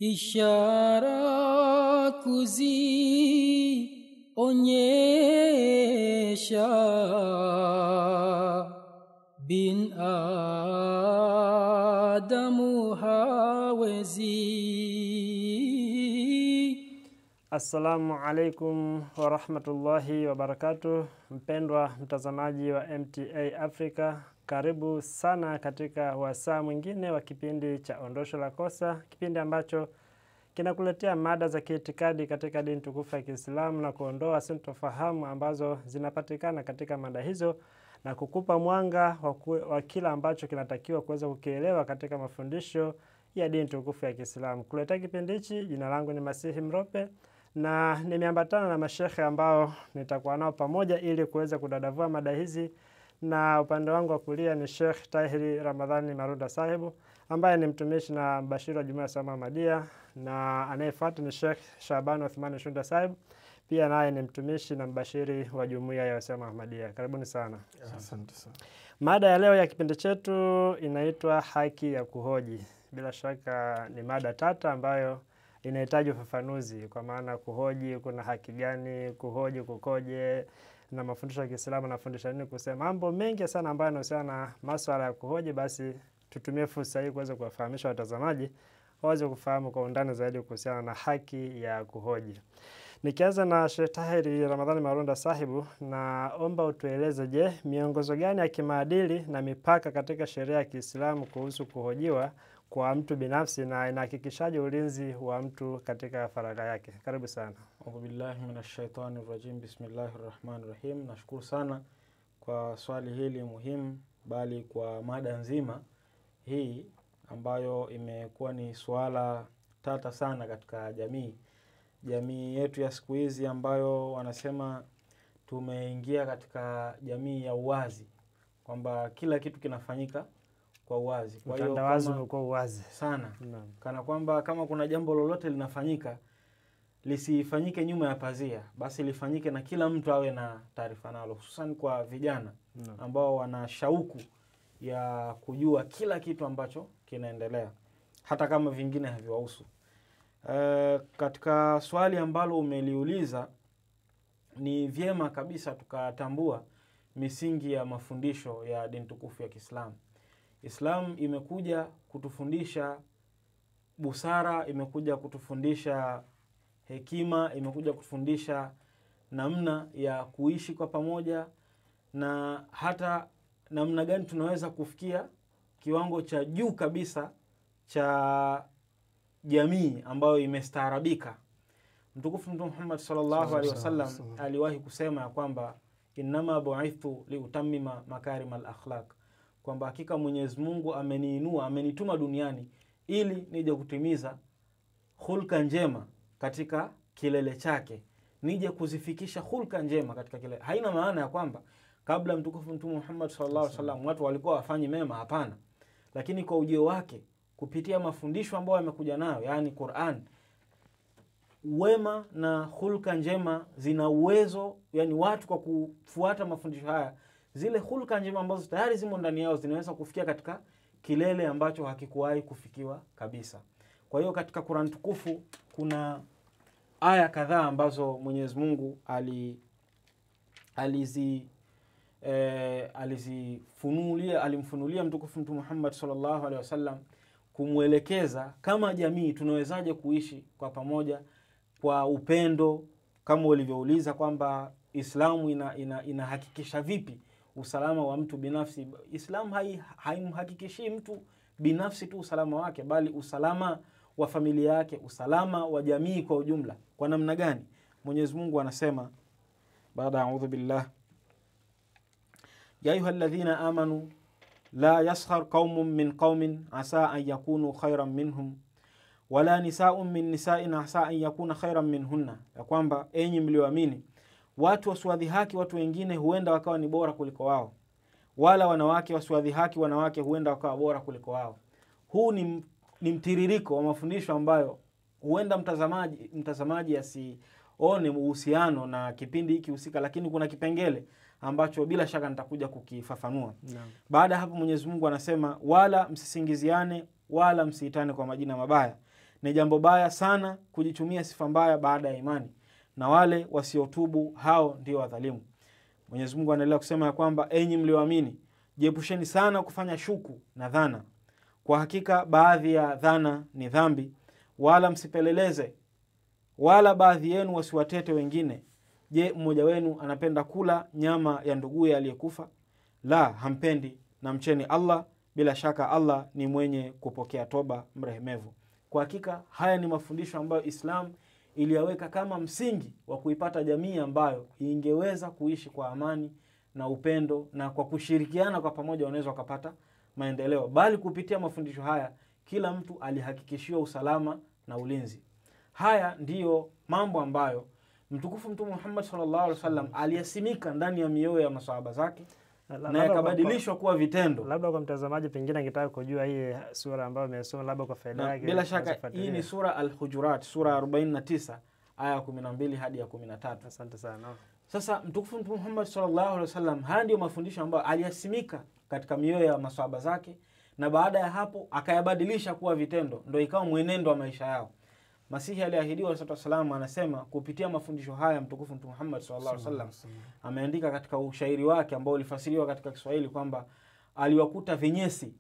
ishara kuzionyesha binadamu hawezi. Assalamu alaikum wa rahmatullahi wa barakatuh. Mpendwa mtazamaji wa MTA Africa, karibu sana katika wasaa mwingine wa kipindi cha Ondosho la Kosa, kipindi ambacho kinakuletea mada za kiitikadi katika dini tukufu ya Kiislamu na kuondoa sintofahamu ambazo zinapatikana katika mada hizo na kukupa mwanga wa kila ambacho kinatakiwa kuweza kukielewa katika mafundisho ya dini tukufu ya Kiislamu. Kuletea kipindi hichi, jina langu ni Masihi Mrope na nimeambatana na mashekhe ambao nitakuwa nao pamoja ili kuweza kudadavua mada hizi, na upande wangu wa kulia ni Sheikh Tahiri Ramadhani Marunda Sahibu ambaye ni mtumishi na mbashiri wa Jumuiya ya Uislamu Ahmadiyya, na anayefuata ni Sheikh Shaban Uthman Shunda Sahibu, pia naye ni mtumishi na mbashiri wa Jumuiya ya Uislamu Ahmadiyya. Karibuni sana. Asante sana. Mada ya leo ya kipindi chetu inaitwa haki ya kuhoji. Bila shaka ni mada tata ambayo inahitaji ufafanuzi, kwa maana kuhoji kuna haki gani, kuhoji kukoje, na mafundisho ya Kiislamu yanafundisha nini kusema mambo mengi sana ambayo yanahusiana na masuala ya kuhoji. Basi tutumie fursa hii kuweza kuwafahamisha watazamaji waweze kufahamu kwa undani zaidi kuhusiana na haki ya kuhoji. Nikianza na Sheikh Tahiri Ramadhani Marunda Sahibu, naomba utueleze, je, miongozo gani ya kimaadili na mipaka katika sheria ya Kiislamu kuhusu kuhojiwa kwa mtu binafsi na inahakikishaje ulinzi wa mtu katika faragha yake? Karibu sana. A'udhu billahi minash shaitani rajim. Bismillahirrahmanirrahim. Nashukuru sana kwa swali hili muhimu, bali kwa mada nzima hii ambayo imekuwa ni swala tata sana katika jamii yetu ya siku hizi, ambayo wanasema tumeingia katika jamii ya uwazi, kwamba kila kitu kinafanyika kwa uwazi. Kwa hiyo utandawazi umekuwa uwazi sana. Kana kwamba kama kuna jambo lolote linafanyika lisifanyike nyuma ya pazia, basi lifanyike na kila mtu awe na taarifa nalo, hususan kwa vijana ambao wana shauku ya kujua kila kitu ambacho kinaendelea hata kama vingine haviwahusu. Katika swali ambalo umeliuliza, ni vyema kabisa tukatambua misingi ya mafundisho ya dini tukufu ya Kiislamu. Islam imekuja kutufundisha busara, imekuja kutufundisha hekima, imekuja kutufundisha namna ya kuishi kwa pamoja, na hata namna gani tunaweza kufikia kiwango cha juu kabisa cha jamii ambayo imestaarabika. Mtukufu Mtume Muhammad sallallahu alaihi wasallam aliwahi kusema ya kwamba innama bu'ithu liutammima makarimal akhlaq, kwamba hakika Mwenyezi Mungu ameniinua, amenituma duniani ili nije kutimiza hulka njema katika kilele chake, nije kuzifikisha hulka njema katika kilele. Haina maana ya kwamba kabla mtukufu Mtume Muhammad sallallahu alaihi wasallam watu walikuwa wafanyi mema, hapana. Lakini kwa ujio wake kupitia mafundisho ambayo yamekuja nayo, yani Qur'an, wema na hulka njema zina uwezo, yani watu kwa kufuata mafundisho haya, zile hulka njema ambazo tayari zimo ndani yao zinaweza kufikia katika kilele ambacho hakikuwahi kufikiwa kabisa. Kwa hiyo katika Qur'an tukufu kuna aya kadhaa ambazo Mwenyezi Mungu alimfunulia mtukufu Mtume Muhammad sallallahu alaihi wasallam kumwelekeza kama jamii tunawezaje kuishi kwa pamoja kwa upendo, kama ulivyouliza kwamba Islamu inahakikisha vipi usalama wa mtu binafsi. Islam haimhakikishi mtu binafsi tu usalama wake, bali usalama wa familia yake, usalama wa jamii kwa ujumla. Kwa namna gani? Mwenyezi Mungu anasema baada a'udhu billah, ya ayyuhalladhina amanu la yaskhar qaumun min qaumin asa an yakunu khayran minhum wala nisaa'un min nisa'in asa an yakuna khayran minhunna, ya kwamba enyi mlioamini, watu wasiwadhihaki watu wengine huenda wakawa ni bora kuliko wao, wala wanawake wasiwadhihaki wanawake huenda wakawa bora kuliko wao. Huu ni mtiririko wa mafundisho ambayo huenda mtazamaji asione uhusiano na kipindi hiki husika, lakini kuna kipengele ambacho bila shaka nitakuja kukifafanua. Baada hapo Mwenyezi Mungu anasema, wala msisingiziane wala msiitane kwa majina mabaya, Ni jambo baya sana kujichumia sifa mbaya baada ya imani, na wale wasiotubu hao ndio wadhalimu. Mwenyezi Mungu anaendelea kusema ya kwamba enyi mlioamini, jiepusheni sana kufanya shuku na dhana. Kwa hakika baadhi ya dhana ni dhambi, wala msipeleleze, wala baadhi yenu wasiwatete wengine. Je, mmoja wenu anapenda kula nyama ya nduguye aliyekufa? La, hampendi, na mcheni Allah, bila shaka Allah ni mwenye kupokea toba, mrehemevu. Kwa hakika haya ni mafundisho ambayo Islam iliyaweka kama msingi wa kuipata jamii ambayo ingeweza kuishi kwa amani na upendo, na kwa kushirikiana kwa pamoja wanaweza wakapata maendeleo. Bali kupitia mafundisho haya kila mtu alihakikishiwa usalama na ulinzi. Haya ndiyo mambo ambayo mtukufu Mtume Muhammad sallallahu alaihi wasallam aliyasimika ndani ya mioyo ya maswahaba zake na yakabadilishwa kuwa vitendo. Labda kwa mtazamaji pengine angetaka kujua hii sura ambayo nimesoma, labda kwa faida yake. Bila shaka hii ni sura Al-Hujurat, sura 49 aya 12 hadi ya 13. Asante sana. Sasa mtukufu Mtume Muhammad sallallahu alaihi wasallam, haya ndio mafundisho ambayo aliyasimika katika mioyo ya maswahaba zake, na baada ya hapo akayabadilisha kuwa vitendo, ndio ikawa mwenendo wa maisha yao. Masihi aliahidiwa sallallahu anasema kupitia mafundisho haya mtukufu Mtume Muhammad sallallahu alaihi wasallam ameandika katika ushairi wake ambao ulifasiriwa katika Kiswahili kwamba aliwakuta vinyesi,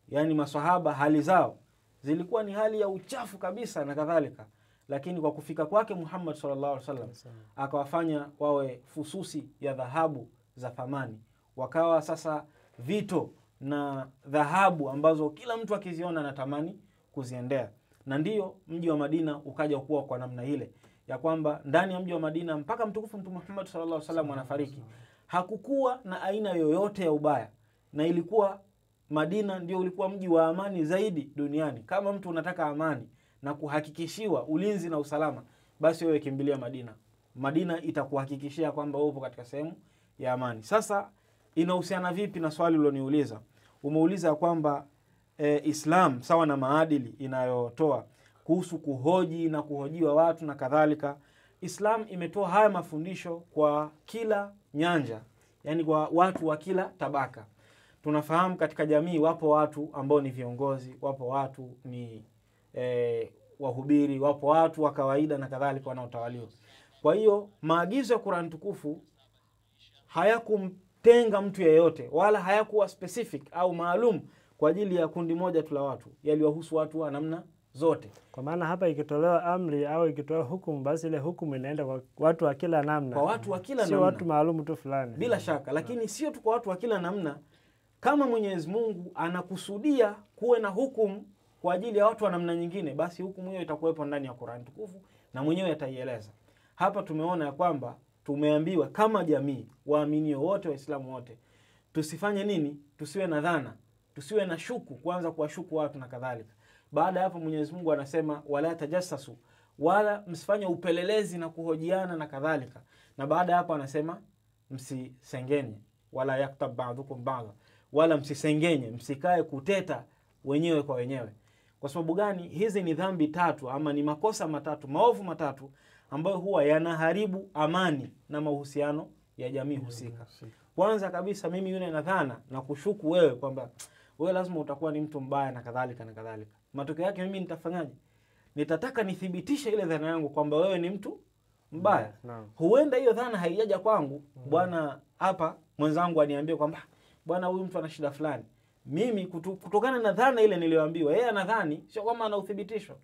yani maswahaba hali zao zilikuwa ni hali ya uchafu kabisa na kadhalika, lakini kwa kufika kwake Muhammad sallallahu alaihi wasallam akawafanya wawe fususi ya dhahabu za thamani, wakawa sasa vito na dhahabu ambazo kila mtu akiziona anatamani kuziendea. Na ndiyo mji wa Madina ukaja kuwa kwa namna ile ya kwamba ndani ya mji wa Madina mpaka mtukufu Mtume Muhammad sallallahu alaihi wasallam anafariki hakukuwa na aina yoyote ya ubaya, na ilikuwa Madina ndio ulikuwa mji wa amani zaidi duniani. Kama mtu unataka amani na kuhakikishiwa ulinzi na usalama, basi wewe kimbilia Madina. Madina itakuhakikishia kwamba upo katika sehemu ya amani. Sasa inahusiana vipi na swali uliloniuliza? Umeuliza kwamba Islam sawa na maadili inayotoa kuhusu kuhoji na kuhojiwa watu na kadhalika. Islam imetoa haya mafundisho kwa kila nyanja, yani kwa watu wa kila tabaka. Tunafahamu katika jamii wapo watu ambao ni viongozi, wapo watu ni wahubiri, wapo watu wa kawaida na kadhalika wanaotawaliwa. Kwa hiyo maagizo ya Qur'an tukufu hayakumtenga mtu yeyote, wala hayakuwa specific au maalum kwa ajili ya kundi moja tu la watu, yaliwahusu watu wa namna zote. Kwa maana hapa ikitolewa amri au ikitolewa hukumu, basi ile hukumu inaenda kwa watu wa kila namna. Kwa watu wa kila namna. Sio watu maalum tu fulani. Bila shaka, lakini sio tu kwa watu wa kila namna. Kama Mwenyezi Mungu anakusudia kuwe na hukumu kwa ajili ya watu wa namna nyingine, basi hukumu hiyo itakuwepo ndani ya Qur'an tukufu na mwenyewe ataieleza. Hapa tumeona ya kwamba tumeambiwa kama jamii, waaminio wote, waislamu wote, tusifanye nini? Tusiwe na dhana, tusiwe na shuku, kuanza kuwashuku watu na kadhalika. Baada hapo Mwenyezi Mungu anasema wala tajassasu, wala msifanye upelelezi na kuhojiana na kadhalika. Na baada hapo anasema msisengenye, wala yaktab ba'dukum ba'dha, wala msisengenye, msikae kuteta wenyewe kwa wenyewe. Kwa sababu gani? Hizi ni dhambi tatu ama ni makosa matatu, maovu matatu ambayo huwa yanaharibu amani na mahusiano ya jamii husika. Kwanza kabisa mimi yule na dhana na kushuku wewe kwamba wewe lazima utakuwa ni mtu mbaya na kadhalika na kadhalika. Matokeo yake mimi nitafanyaje? Nitataka nithibitishe ile dhana yangu kwamba wewe ni mtu mbaya. Huenda hiyo dhana haijaja kwangu, bwana hapa mwenzangu aniambie kwamba bwana huyu mtu ana shida fulani. Mimi kutokana na dhana ile niliyoambiwa, yeye anadhani sio kama ana uthibitisho.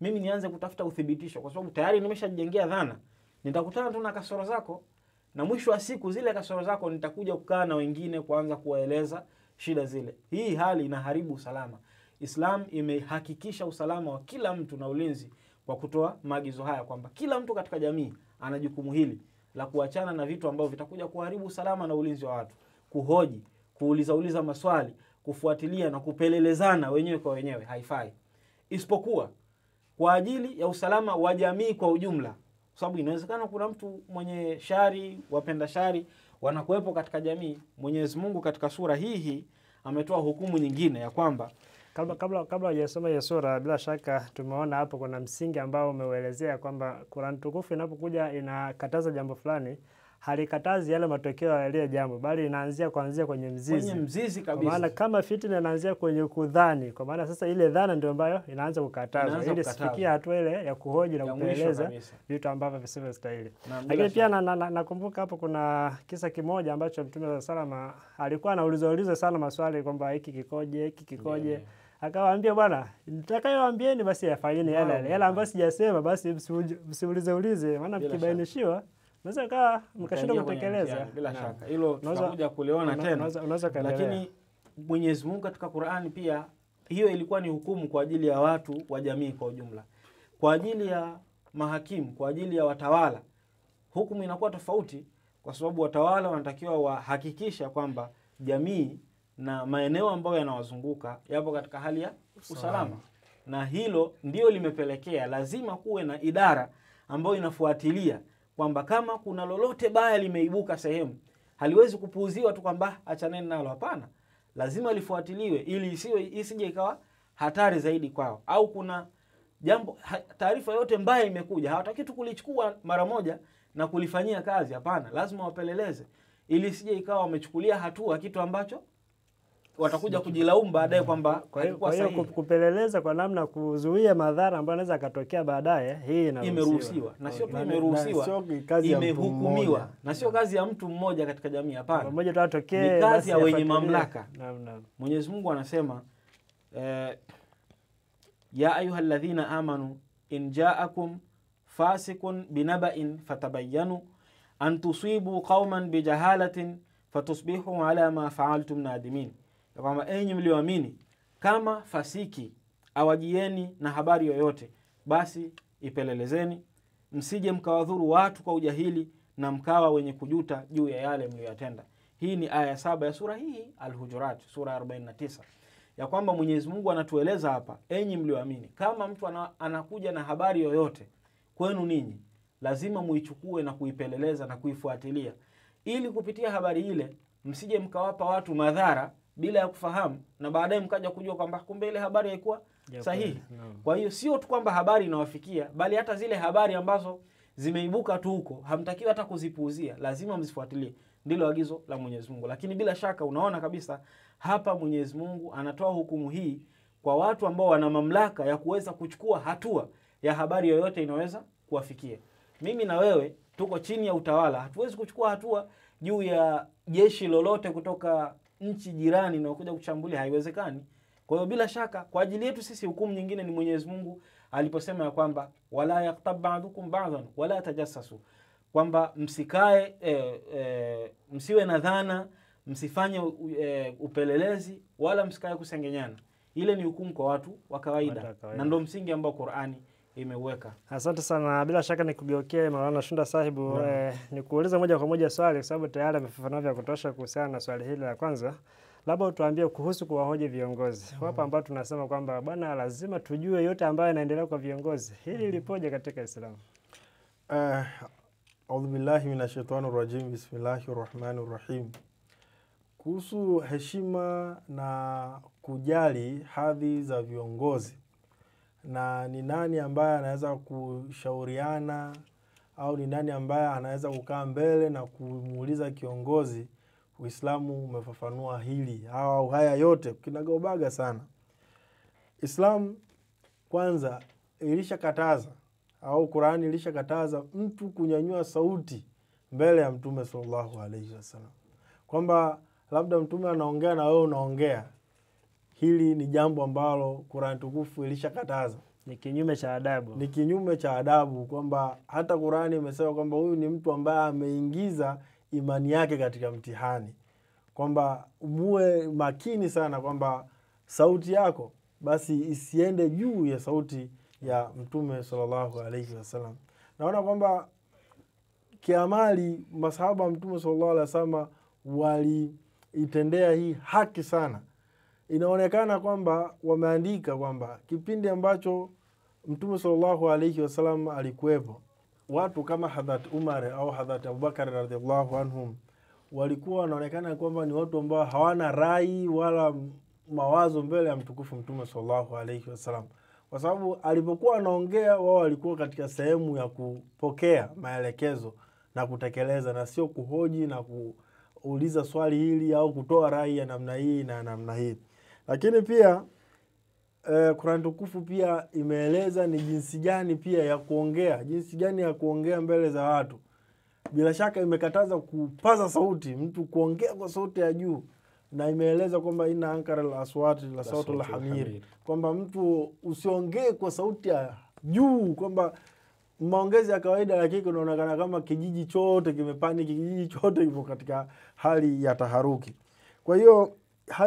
Mimi nianze kutafuta uthibitisho kwa sababu tayari nimeshajengea dhana. Nitakutana tu na kasoro zako, na mwisho wa siku zile kasoro zako nitakuja kukaa na wengine kuanza kuwaeleza shida zile. Hii hali inaharibu usalama. Islam imehakikisha usalama wa kila mtu na ulinzi kwa kutoa maagizo haya kwamba kila mtu katika jamii ana jukumu hili la kuachana na vitu ambavyo vitakuja kuharibu usalama na ulinzi wa watu. Kuhoji, kuuliza maswali, kufuatilia na kupelelezana wenyewe kwa wenyewe haifai. Isipokuwa kwa ajili ya usalama wa jamii kwa ujumla. Kwa sababu inawezekana kuna mtu mwenye shari, wapenda shari wanakuwepo katika jamii. Mwenyezi Mungu katika sura hii ametoa hukumu nyingine ya kwamba kabla hujasoma hiyo sura, bila shaka tumeona hapo kuna msingi ambao umeuelezea kwamba Qur'an tukufu inapokuja inakataza jambo fulani, halikatazi yale matokeo ya ile jambo, bali inaanzia kuanzia kwenye mzizi. Kwenye mzizi kabisa. Kwa maana kama fitna inaanzia kwenye kudhani, kwa maana sasa ile dhana ndio ambayo inaanza kukatazwa ili sifikie hatua ile ya kuhoji na kupeleleza vitu ambavyo visivyostahili. Lakini pia nakumbuka hapo kuna kisa kimoja ambacho Mtume sallallahu alikuwa anauliza sana maswali kwamba hiki kikoje. Akawaambia bwana, nitakayowaambieni basi yafanyeni yale ambayo sijasema basi msiulize maana mkibainishiwa unaweza kaa mkashindwa kutekeleza. Bila shaka hilo tunakuja kuliona tena. Lakini Mwenyezi Mungu katika Qur'ani pia hiyo ilikuwa ni hukumu kwa ajili ya watu wa jamii kwa ujumla. Kwa ajili ya mahakimu, kwa ajili ya watawala, hukumu inakuwa tofauti, kwa sababu watawala wanatakiwa wahakikisha kwamba jamii na maeneo ambayo yanawazunguka yapo katika hali ya usalama. Na hilo ndio limepelekea lazima kuwe na idara ambayo inafuatilia kwamba kama kuna lolote baya limeibuka sehemu, haliwezi kupuuziwa tu kwamba achaneni nalo. Hapana, lazima lifuatiliwe ili isije ikawa hatari zaidi kwao, au kuna jambo taarifa yote mbaya imekuja, hawataki tu kulichukua mara moja na kulifanyia kazi. Hapana, lazima wapeleleze ili isije ikawa wamechukulia hatua kitu ambacho watakuja kujilaumu baadaye kwamba kwa hiyo kupeleleza kwa namna kuzuia madhara ambayo yanaweza katokea baadaye, hii imeruhusiwa. Na sio tu imeruhusiwa, imehukumiwa. Na sio kazi ya mtu mmoja katika jamii. Hapana, mmoja tu atokee, ni kazi ya wenye mamlaka. Mwenyezi Mungu anasema ya ayyuhalladhina amanu in ja'akum fasiqun binaba'in fatabayyanu an tusibu qauman bijahalatin fatusbihu ala ma fa'altum nadimin. Kwamba enyi mlioamini, kama fasiki awajieni na habari yoyote, basi ipelelezeni, msije mkawadhuru watu kwa ujahili na mkawa wenye kujuta juu ya yale mliyotenda. Hii ni aya 7 ya sura hii Al-Hujurat, sura 49. Ya kwamba Mwenyezi Mungu anatueleza hapa, enyi mlioamini, kama mtu anakuja na habari yoyote kwenu ninyi, lazima muichukue na kuipeleleza na kuifuatilia, ili kupitia habari ile msije mkawapa watu madhara bila ya kufahamu, na baadaye mkaja kujua kwamba kumbe ile habari haikuwa sahihi. Kwa hiyo sio tu kwamba habari inawafikia, bali hata zile habari ambazo zimeibuka tu huko hamtakiwi hata kuzipuuzia, lazima mzifuatilie. Ndilo agizo la Mwenyezi Mungu. Lakini bila shaka unaona kabisa hapa Mwenyezi Mungu anatoa hukumu hii kwa watu ambao wana mamlaka ya kuweza kuchukua hatua ya habari yoyote inaweza kuwafikia. Mimi na wewe tuko chini ya utawala, hatuwezi kuchukua hatua juu ya jeshi lolote kutoka nchi jirani na kuja kushambulia, haiwezekani. Kwa hiyo bila shaka kwa ajili yetu sisi hukumu nyingine ni Mwenyezi Mungu aliposema ya kwamba wala yaqtab ba'dukum ba'dhan wala tajassasu, kwamba msikae msiwe na dhana, msifanye upelelezi wala msikae kusengenyana. Ile ni hukumu kwa watu wa kawaida, na ndio msingi ambao Qur'ani imeuweka. Asante sana. Bila shaka nikugeukie Maulana Shunda Sahibu, nikuuliza moja kwa moja swali kwa sababu tayari amefafanua vya kutosha kuhusiana na swali hili la kwanza. Labda utuambie kuhusu kuwahoji viongozi. Wapo ambao tunasema kwamba bwana lazima tujue yote ambayo yanaendelea kwa viongozi. Hili lipoje katika Uislamu? A'udhu billahi minashaitani rajim. Bismillahir rahmanir rahim. Kuhusu heshima na kujali hadhi za viongozi na ni nani ambaye anaweza kushauriana au ni nani ambaye anaweza kukaa mbele na kumuuliza kiongozi, Uislamu umefafanua hili au haya yote kinagaubaga sana. Islam kwanza ilishakataza au Qur'ani ilishakataza mtu kunyanyua sauti mbele ya Mtume sallallahu alaihi wasallam, kwamba labda Mtume anaongea na wewe unaongea. Hili ni jambo ambalo Qur'an tukufu ilishakataza. Ni kinyume cha adabu. Ni kinyume cha adabu, kwamba hata Qur'ani imesema kwamba huyu ni mtu ambaye ameingiza imani yake katika mtihani, kwamba muwe makini sana kwamba sauti yako basi isiende juu ya sauti ya Mtume sallallahu alaihi wasallam. Naona kwamba kiamali masahaba Mtume sallallahu alaihi wasallam waliitendea hii haki sana. Inaonekana kwamba wameandika kwamba kipindi ambacho Mtume sallallahu alaihi wasallam alikuwepo, watu kama Hadhrat Umar au Hadhrat Abubakar radhiallahu anhum walikuwa wanaonekana kwamba ni watu ambao hawana rai wala mawazo mbele ya mtukufu Mtume sallallahu alaihi wasallam, kwa sababu alipokuwa anaongea wao walikuwa katika sehemu ya kupokea maelekezo na kutekeleza, na sio kuhoji na kuuliza swali hili au kutoa rai ya namna hii na namna hii. Lakini pia Qur'an tukufu pia imeeleza ni jinsi gani pia ya kuongea, jinsi gani ya kuongea mbele za watu. Bila shaka imekataza kupaza sauti, mtu kuongea kwa sauti ya juu, na imeeleza kwamba inna ankara al-aswati la sautul hamir, kwamba mtu usiongee kwa sauti ya juu, kwamba maongezi ya kawaida lakini unaonekana kama kijiji chote kimepaniki, kijiji chote kipo katika hali ya taharuki. Kwa hiyo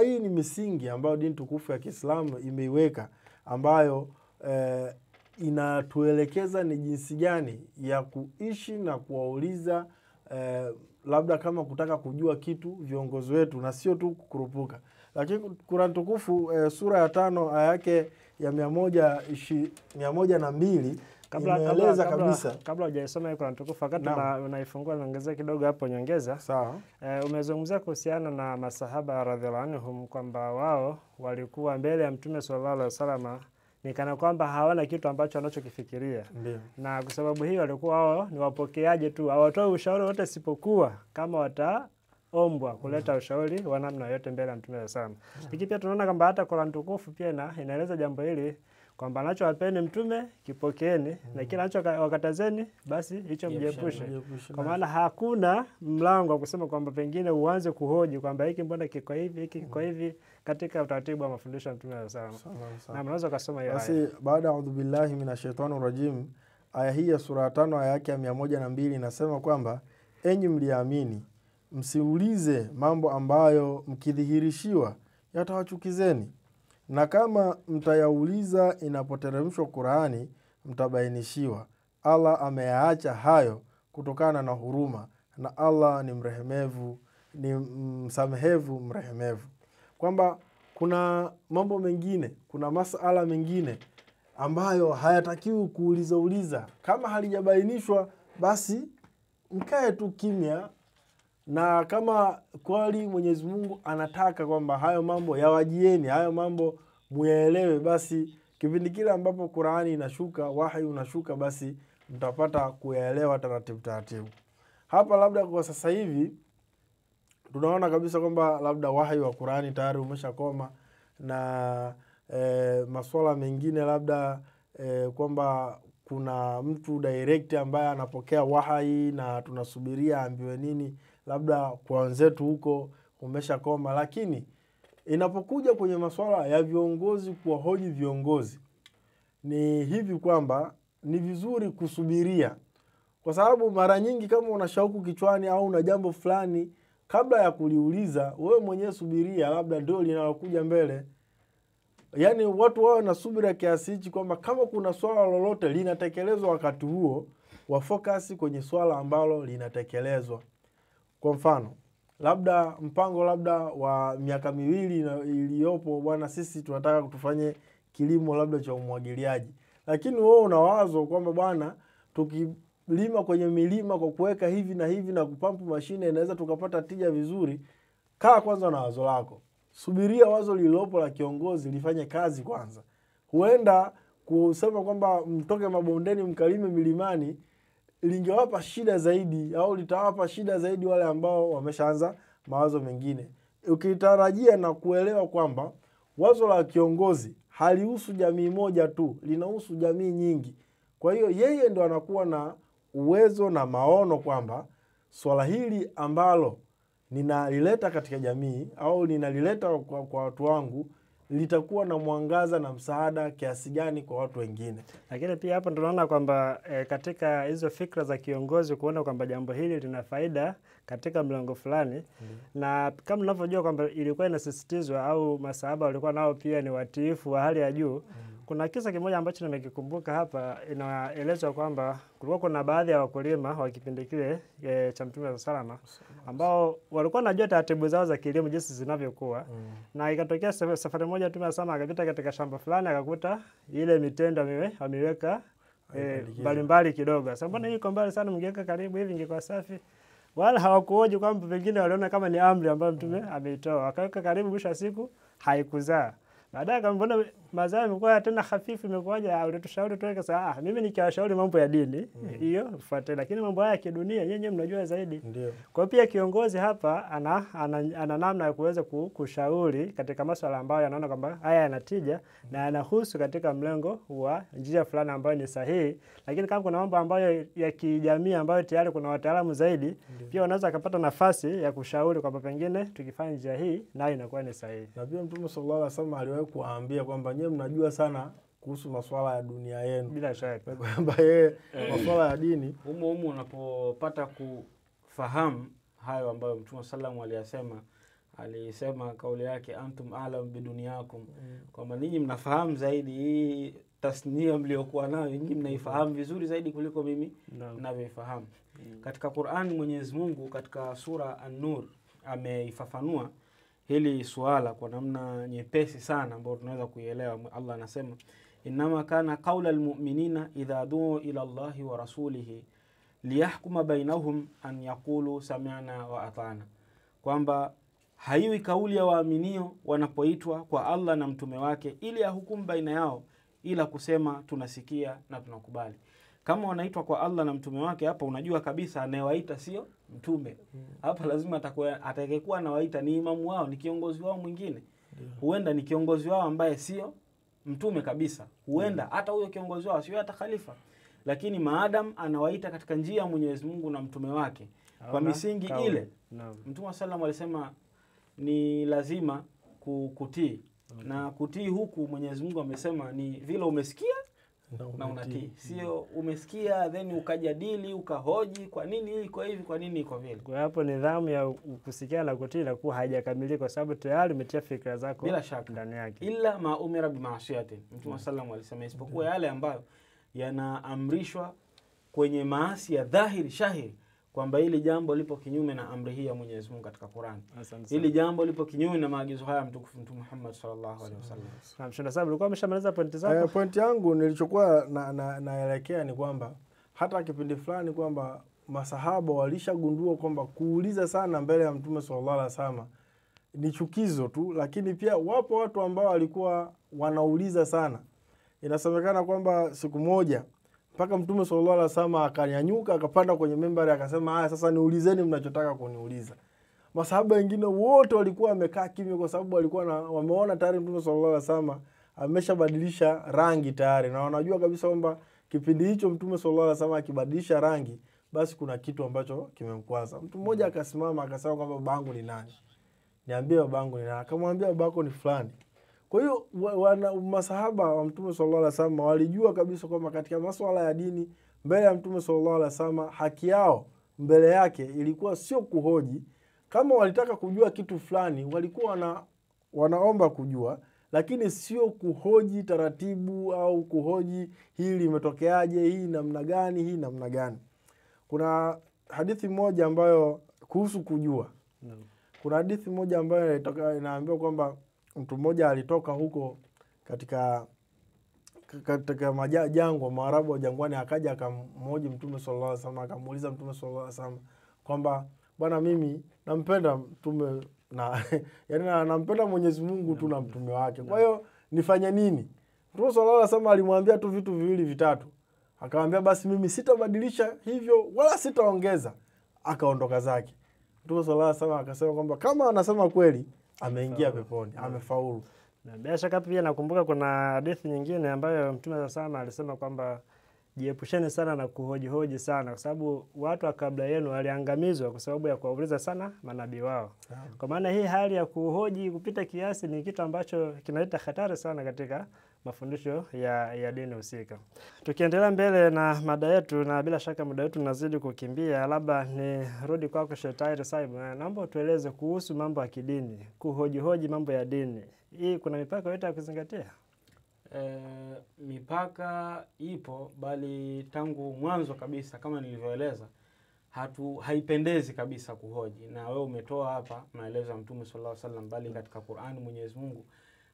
hii ni misingi ambayo dini tukufu ya Kiislamu imeiweka, ambayo inatuelekeza ni jinsi gani ya kuishi na kuwauliza labda kama kutaka kujua kitu viongozi wetu, na sio tu kukurupuka. Lakini Qur'an tukufu sura ya 5 aya yake ya 102 imeeleza kabisa. Kabla hujaisoma Qur'an tukufu, wakati unaifungua naongezea kidogo hapo nyongeza. Sawa. Umezungumzia kuhusiana na masahaba radhiallahu anhum kwamba wao walikuwa mbele ya Mtume sallallahu alaihi wasallam ni kana kwamba hawana kitu ambacho wanachokifikiria. Na kwa sababu hiyo walikuwa wao ni wapokeaje tu, hawatoi ushauri wote sipokuwa kama wataombwa kuleta ushauri wa namna yote mbele ya Mtume sallallahu alaihi wasallam. Hiki pia tunaona kwamba hata Qur'an tukufu pia inaeleza jambo hili kwamba anachowapeni Mtume kipokeeni, na kila wakatazeni basi hicho mjiepushe. Kwa maana hakuna mlango wa kusema kwamba pengine uanze kuhoji kwamba hiki mbona kiko hivi, hiki kiko hivi katika utaratibu wa mafundisho ya Mtume sallallahu alaihi wasallam. Na mnaweza kusoma hiyo aya. Basi baada a'udhu billahi minashaitani rajim, aya hii ya sura 5 aya yake ya 102 inasema kwamba enyi mliamini, msiulize mambo ambayo mkidhihirishiwa yatawachukizeni, na kama mtayauliza inapoteremshwa Qur'ani mtabainishiwa. Allah ameyaacha hayo kutokana na huruma, na Allah ni mrehemevu, ni msamehevu mrehemevu. Kwamba kuna mambo mengine, kuna masala mengine ambayo hayatakiwi kuuliza. Kama halijabainishwa basi mkae tu kimya, na kama kweli Mwenyezi Mungu anataka kwamba hayo mambo yawajieni, hayo mambo muyaelewe, basi kipindi kile ambapo Qur'ani inashuka, wahi unashuka, basi mtapata kuyaelewa taratibu. Hapa labda kwa sasa hivi tunaona kabisa kwamba labda wahi wa Qur'ani tayari umeshakoma, na masuala mengine labda kwamba kuna mtu direct ambaye anapokea wahi na tunasubiria ambiwe nini, labda kwa wenzetu huko umeshakoma. Lakini inapokuja kwenye masuala ya viongozi, kuwahoji viongozi, ni hivi kwamba ni vizuri kusubiria, kwa sababu mara nyingi kama una shauku kichwani au una jambo fulani, kabla ya kuliuliza wewe mwenyewe subiria, labda ndio linalokuja mbele. Yani watu wao na subira kiasi hichi kwamba kama kuna swala lolote linatekelezwa wakati huo, wa focus kwenye swala ambalo linatekelezwa. Kwa mfano, labda mpango labda wa miaka 2 iliyopo, bwana sisi tunataka kutufanye kilimo labda cha umwagiliaji. Lakini wewe una wazo kwamba bwana tukilima kwenye milima kwa kuweka hivi na hivi na kupampu mashine inaweza tukapata tija vizuri. Kaa kwanza na wazo lako. Subiria wazo lililopo la kiongozi lifanye kazi kwanza. Huenda kusema kwamba mtoke mabondeni mkalime milimani lingewapa shida zaidi, au litawapa shida zaidi wale ambao wameshaanza mawazo mengine. Ukitarajia na kuelewa kwamba wazo la kiongozi halihusu jamii moja tu, linahusu jamii nyingi. Kwa hiyo yeye ndo anakuwa na uwezo na maono kwamba swala hili ambalo ninalileta katika jamii au ninalileta kwa watu wangu litakuwa na mwangaza na msaada kiasi gani kwa watu wengine. Lakini pia hapo tunaona kwamba katika hizo fikra za kiongozi kuona kwamba jambo hili lina faida katika mlango fulani, na kama tunavyojua kwamba ilikuwa inasisitizwa au masahaba walikuwa nao pia ni watiifu wa hali ya juu. Kuna kisa kimoja ambacho nimekikumbuka hapa, inaelezwa kwamba kulikuwa kuna baadhi ya wakulima wa kipindi kile cha Mtume sallallahu ambao walikuwa wanajua taratibu zao za kilimo jinsi zinavyokuwa. Na ikatokea safari moja Mtume sallallahu akapita katika shamba fulani akakuta ile mitende ameweka mbalimbali kidogo. Sasa mbona iko mbali sana, mngeweka karibu hivi ingekuwa safi. Wala hawakuoje kwamba pengine waliona kama ni amri ambayo Mtume ameitoa. Akaweka karibu, mwisho wa siku haikuzaa. Baadaye akamwona mazao yamekuwa tena hafifu, imekuwaje? Ulitushauri tuweke sawa. Mimi nikiwashauri mambo ya dini hiyo fuate, lakini mambo haya ya kidunia nyenye mnajua zaidi. Ndio. Kwa pia kiongozi hapa ana namna ya kuweza kushauri katika masuala ambayo yanaona kwamba haya yanatija na yanahusu katika mlengo wa njia fulani ambayo ni sahihi. Lakini kama kuna mambo ambayo ya kijamii ambayo tayari kuna wataalamu zaidi, pia wanaweza kupata nafasi ya kushauri kwamba pengine tukifanya njia hii nayo inakuwa ni sahihi. Na pia Mtume sallallahu alaihi wasallam aliwahi kuwaambia kwamba nyewe mnajua sana kuhusu masuala ya dunia yenu. Bila shaka. Kwamba yeye masuala ya dini humo unapopata kufahamu hayo ambayo Mtume sallallahu alisema kauli yake antum a'lam bidunyakum, kwamba ninyi mnafahamu zaidi hii tasnia mliokuwa nayo, ninyi mnaifahamu vizuri zaidi kuliko mimi ninavyoifahamu. Katika Qur'an Mwenyezi Mungu katika sura An-Nur ameifafanua hili suala kwa namna nyepesi sana ambayo tunaweza kuielewa. Allah anasema inma kana qaula almu'minina idha du'u ila Allahi wa rasulihi liyahkuma bainahum an yaqulu sami'na wa ata'na, kwamba haiwi kauli ya waaminio wanapoitwa kwa Allah na mtume wake ili ahukumu baina yao ila kusema tunasikia na tunakubali. Kama wanaitwa kwa Allah na mtume wake, hapa unajua kabisa anayewaita sio mtume. Hapa lazima atakayekuwa anawaita ni imamu wao, ni kiongozi wao mwingine. Huenda ni kiongozi wao ambaye sio mtume kabisa. Huenda hata huyo kiongozi wao sio hata khalifa. Lakini maadam anawaita katika njia ya Mwenyezi Mungu na mtume wake kwa misingi ile, Mtume sallallahu alisema ni lazima kutii. Na kutii huku Mwenyezi Mungu amesema ni vile umesikia na unatii. Sio umesikia then ukajadili ukahoji kwa nini iko hivi, kwa nini iko vile. Kwa hapo nidhamu ya kusikia na kutii na kuwa haijakamilika kwa sababu tayari umetia fikra zako bila shaka ndani yake. Illa ma umira bi ma'siyatin, Mtume sallallahu alisema isipokuwa yale ambayo yanaamrishwa kwenye maasi ya dhahiri shahiri, kwamba hili jambo lipo kinyume na amri hii ya Mwenyezi Mungu katika Qur'an. Hili jambo lipo kinyume na maagizo haya mtukufu Mtume Muhammad sallallahu alaihi wasallam. Mshana sababu ulikuwa umeshamaliza pointi zako? Pointi yangu nilichokuwa naelekea ni kwamba hata kipindi fulani kwamba masahaba walishagundua kwamba kuuliza sana mbele ya Mtume sallallahu alaihi wasallam ni chukizo tu, lakini pia wapo watu ambao walikuwa wanauliza sana. Inasemekana kwamba siku moja mpaka Mtume sallallahu alaihi wasallam akanyanyuka akapanda kwenye mimbari akasema, haya sasa niulizeni mnachotaka kuniuliza. Masahaba wengine wote walikuwa wamekaa kimya kwa sababu walikuwa wameona tayari Mtume sallallahu alaihi wasallam ameshabadilisha rangi tayari, na wanajua kabisa kwamba kipindi hicho Mtume sallallahu alaihi wasallam akibadilisha rangi basi kuna kitu ambacho kimemkwaza. Mtu mmoja akasimama akasema kwamba babangu ni nani? Niambie babangu ni nani? Akamwambia babako ni fulani. Kwa hiyo masahaba wa Mtume sallallahu alaihi wasallam walijua kabisa kwamba katika masuala ya dini mbele ya Mtume sallallahu alaihi wasallam haki yao mbele yake ilikuwa sio kuhoji. Kama walitaka kujua kitu fulani walikuwa wanaomba kujua, lakini sio kuhoji taratibu au kuhoji hili limetokeaje, hii namna gani, hii namna gani. Kuna hadithi moja ambayo kuhusu kujua. Kuna hadithi moja ambayo inaambiwa kwamba mtu mmoja alitoka huko katika jangwa, Maarabu wa jangwani, akaja akamhoji Mtume sallallahu alaihi wasallam, akamuuliza Mtume sallallahu alaihi wasallam kwamba bwana, mimi nampenda Mtume na yani nampenda Mwenyezi Mungu tu na mtume wake. Kwa hiyo nifanye nini? Mtume sallallahu alaihi wasallam alimwambia tu vitu viwili vitatu. Akamwambia basi mimi sitabadilisha hivyo wala sitaongeza. Akaondoka zake. Mtume sallallahu alaihi wasallam akasema kwamba kama anasema kweli ameingia peponi, amefaulu. Na bila shaka pia nakumbuka kuna hadithi nyingine ambayo Mtume sana alisema kwamba jiepusheni sana na kuhoji sana, kwa sababu watu wa kabla yenu waliangamizwa kwa sababu ya kuwauliza sana manabii wao. Kwa maana hii hali ya kuhoji kupita kiasi ni kitu ambacho kinaleta hatari sana katika mafundisho ya dini husika. Tukiendelea mbele na mada yetu, na bila shaka muda wetu unazidi kukimbia, labda ni rudi kwako Sheikh Saib. Naomba tueleze kuhusu mambo ya kidini, kuhoji mambo ya dini. Hii kuna mipaka yote ya kuzingatia? Mipaka ipo, bali tangu mwanzo kabisa kama nilivyoeleza haipendezi kabisa kuhoji. Na wewe umetoa hapa maelezo ya Mtume sallallahu alaihi wasallam, bali katika Qur'ani Mwenyezi Mungu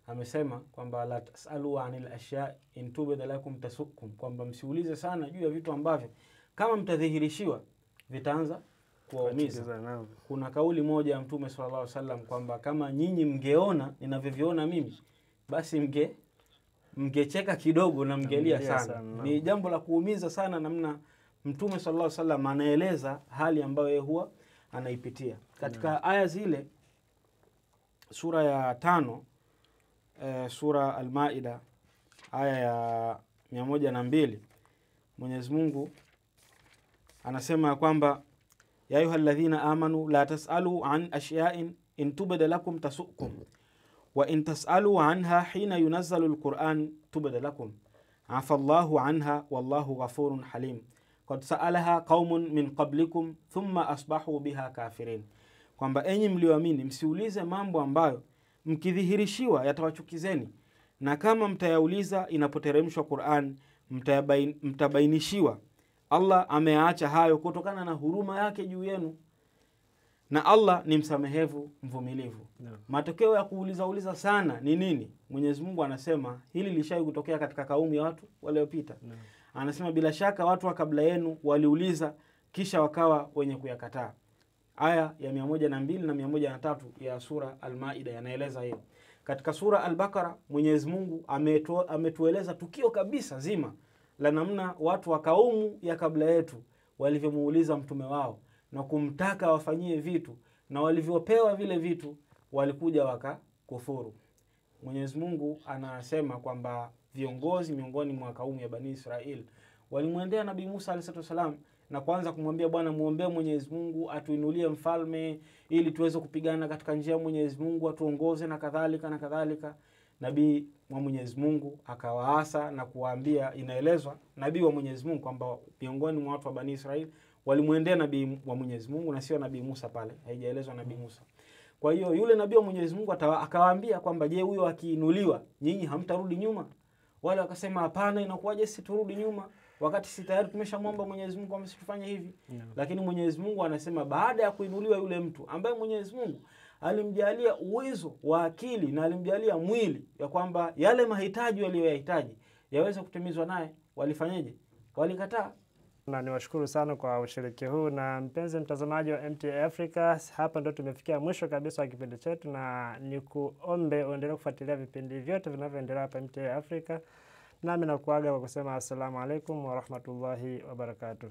amesema kwamba la tasalu anil ashya in tubda lakum tasukkum, kwamba msiulize sana juu ya vitu ambavyo kama mtadhihirishiwa vitaanza kuwaumiza. Kuna kauli moja ya Mtume sallallahu alaihi wasallam kwamba kama nyinyi mngeona ninavyoviona mimi basi mngecheka kidogo na mngelia sana. Ni jambo la kuumiza sana namna Mtume sallallahu alaihi wasallam anaeleza hali ambayo yeye huwa anaipitia. Katika aya zile sura ya 5 sura Al-Maida aya ya 102 Mwenyezi Mungu anasema kwamba ya ayyuhalladhina amanu la tasalu an ashya'in in tubda lakum tasukum wa in tasalu anha hina yunazzalu alquran tubda lakum afa Allahu anha wallahu ghafurun halim qad sa'alaha qaumun min qablikum thumma asbahu biha kafirin, kwamba enyi mlioamini msiulize mambo ambayo mkidhihirishiwa yatawachukizeni, na kama mtayauliza inapoteremshwa Qur'an mtabainishiwa. Allah ameacha hayo kutokana na huruma yake juu yenu, na Allah ni msamehevu mvumilivu. Matokeo ya kuuliza sana ni nini? Mwenyezi Mungu anasema hili lishawahi kutokea katika kaumu ya watu waliopita. Anasema bila shaka watu wa kabla yenu waliuliza kisha wakawa wenye kuyakataa. Aya ya 102 na 103 ya sura Al-Maida yanaeleza hiyo. Katika sura Al-Baqara Mwenyezi Mungu ametueleza tukio kabisa zima la namna watu wa kaumu ya kabla yetu walivyomuuliza mtume wao na kumtaka wafanyie vitu, na walivyopewa vile vitu walikuja wakakufuru. Mwenyezi Mungu anasema kwamba viongozi miongoni mwa kaumu ya Bani Israel walimwendea Nabii Musa alayhi salam na kuanza kumwambia, bwana, muombe Mwenyezi Mungu atuinulie mfalme ili tuweze kupigana katika njia ya Mwenyezi Mungu, atuongoze na kadhalika na kadhalika. Nabii wa Mwenyezi Mungu akawaasa na kuwaambia, inaelezwa nabii wa Mwenyezi Mungu kwamba miongoni mwa watu wa Bani Israel walimwendea nabii wa Mwenyezi Mungu na sio Nabii Musa, pale haijaelezwa Nabii Musa. Kwa hiyo yule nabii wa Mwenyezi Mungu akawaambia kwamba je, huyo akiinuliwa nyinyi hamtarudi nyuma? Wale wakasema hapana, inakuwaje sisi turudi nyuma wakati si tayari tumeshamwomba Mwenyezi Mungu amsifanye hivi? Lakini Mwenyezi Mungu anasema baada ya kuinuliwa yule mtu ambaye Mwenyezi Mungu alimjalia uwezo wa akili na alimjalia mwili ya kwamba yale mahitaji waliyoyahitaji yaweze kutimizwa naye, walifanyaje? Walikataa. Na niwashukuru sana kwa ushiriki huu. Na mpenzi mtazamaji wa MTA Africa, hapa ndo tumefikia mwisho kabisa wa kipindi chetu, na nikuombe uendelee kufuatilia vipindi vyote vinavyoendelea hapa MTA Africa. Nami nakuaga kwa kusema assalamu alaikum wa rahmatullahi wa barakatuh.